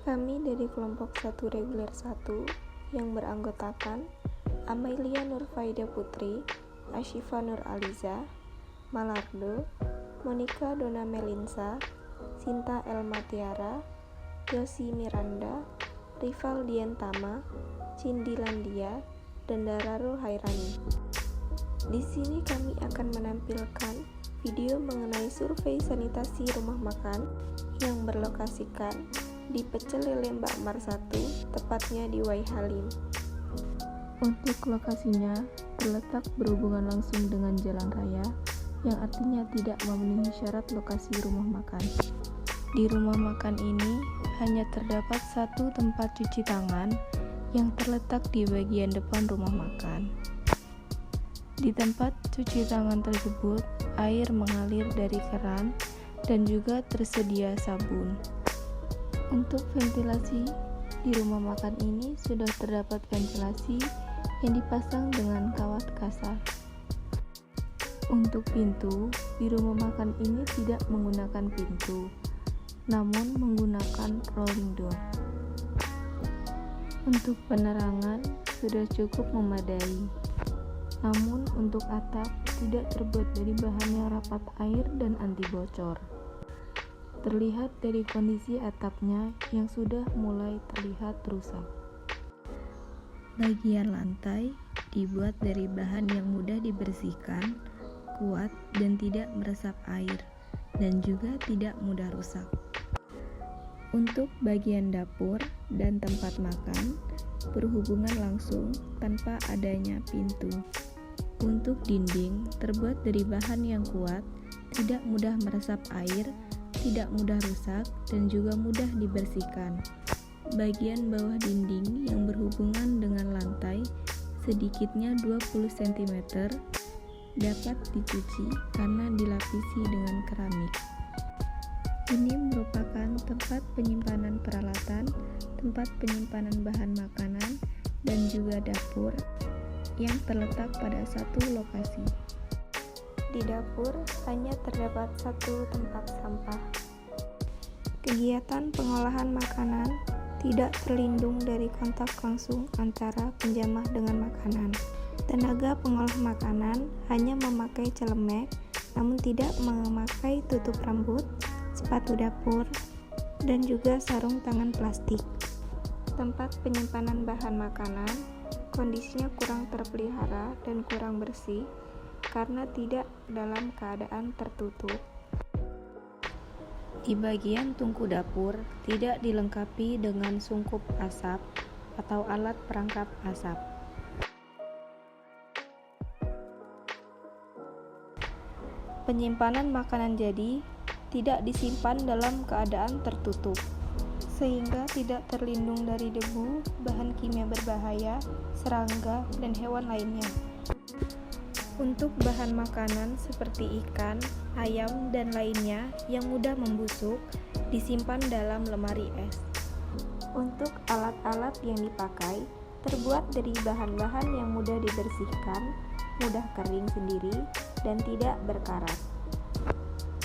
Kami dari kelompok 1 reguler 1 yang beranggotakan Amelia Nurfaida Putri, Ashifa Nur Aliza, Malardo, Monica Dona Melinsa, Sinta Elma Tiara, Yosi Miranda, Rival Diantama, Cindy Landia, dan Dararo Hairani. Di sini kami akan menampilkan video mengenai survei sanitasi rumah makan yang berlokasikan di Pecel Lele Mbak Mar 1, tepatnya di Wai Halim. Untuk lokasinya terletak berhubungan langsung dengan jalan raya, yang artinya tidak memenuhi syarat lokasi rumah makan. Di rumah makan ini hanya terdapat satu tempat cuci tangan yang terletak di bagian depan rumah makan. Di tempat cuci tangan tersebut, air mengalir dari keran dan juga tersedia sabun. Untuk ventilasi, di rumah makan ini sudah terdapat ventilasi yang dipasang dengan kawat kasar. Untuk pintu, di rumah makan ini tidak menggunakan pintu, namun menggunakan rolling door. Untuk penerangan sudah cukup memadai. Namun untuk atap tidak terbuat dari bahan yang rapat air dan anti bocor. Terlihat dari kondisi atapnya yang sudah mulai terlihat rusak. Bagian lantai dibuat dari bahan yang mudah dibersihkan, kuat dan tidak meresap air, dan juga tidak mudah rusak. Untuk bagian dapur dan tempat makan berhubungan langsung tanpa adanya pintu. Untuk dinding terbuat dari bahan yang kuat, tidak mudah meresap air, tidak mudah rusak, dan juga mudah dibersihkan. Bagian bawah dinding yang berhubungan dengan lantai sedikitnya 20 cm dapat dicuci karena dilapisi dengan keramik. Ini merupakan tempat penyimpanan peralatan, tempat penyimpanan bahan makanan, dan juga dapur yang terletak pada satu lokasi. Di dapur hanya terdapat satu tempat sampah. Kegiatan pengolahan makanan tidak terlindung dari kontak langsung antara penjamah dengan makanan. Tenaga pengolah makanan hanya memakai celemek, namun tidak memakai tutup rambut, sepatu dapur, dan juga sarung tangan plastik. Tempat penyimpanan bahan makanan kondisinya kurang terpelihara dan kurang bersih karena tidak dalam keadaan tertutup. Di bagian tungku dapur tidak dilengkapi dengan sungkup asap atau alat perangkap asap. Penyimpanan makanan jadi tidak disimpan dalam keadaan tertutup, sehingga tidak terlindung dari debu, bahan kimia berbahaya, serangga, dan hewan lainnya. Untuk bahan makanan seperti ikan, ayam, dan lainnya yang mudah membusuk, disimpan dalam lemari es. Untuk alat-alat yang dipakai, terbuat dari bahan-bahan yang mudah dibersihkan, mudah kering sendiri, dan tidak berkarat.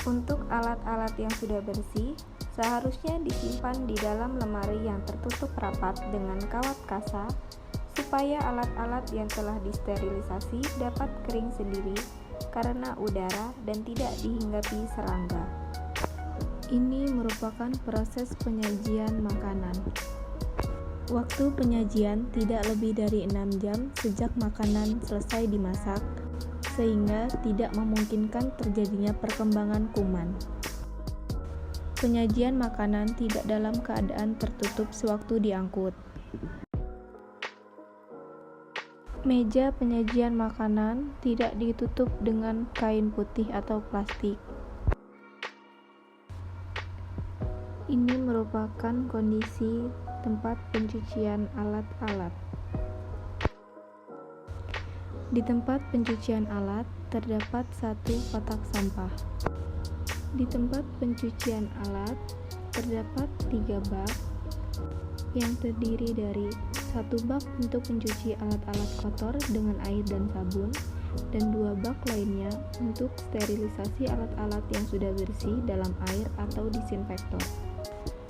Untuk alat-alat yang sudah bersih, seharusnya disimpan di dalam lemari yang tertutup rapat dengan kawat kasa supaya alat-alat yang telah disterilisasi dapat kering sendiri karena udara dan tidak dihinggapi serangga. Ini merupakan proses penyajian makanan. Waktu penyajian tidak lebih dari 6 jam sejak makanan selesai dimasak, sehingga tidak memungkinkan terjadinya perkembangan kuman. Penyajian makanan tidak dalam keadaan tertutup sewaktu diangkut. Meja penyajian makanan tidak ditutup dengan kain putih atau plastik. Ini merupakan kondisi tempat pencucian alat-alat. Di tempat pencucian alat terdapat satu kotak sampah. Di tempat pencucian alat terdapat 3 bak yang terdiri dari 1 bak untuk mencuci alat-alat kotor dengan air dan sabun, dan 2 bak lainnya untuk sterilisasi alat-alat yang sudah bersih dalam air atau disinfektor.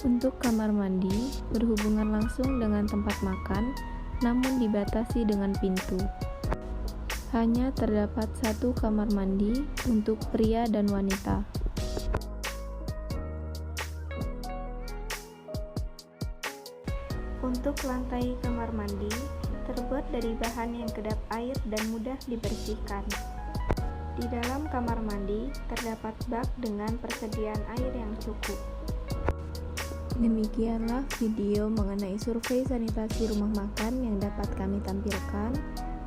Untuk kamar mandi, berhubungan langsung dengan tempat makan, namun dibatasi dengan pintu. Hanya terdapat satu kamar mandi untuk pria dan wanita. Untuk lantai kamar mandi, terbuat dari bahan yang kedap air dan mudah dibersihkan. Di dalam kamar mandi, terdapat bak dengan persediaan air yang cukup. Demikianlah video mengenai survei sanitasi rumah makan yang dapat kami tampilkan.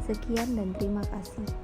Sekian dan terima kasih.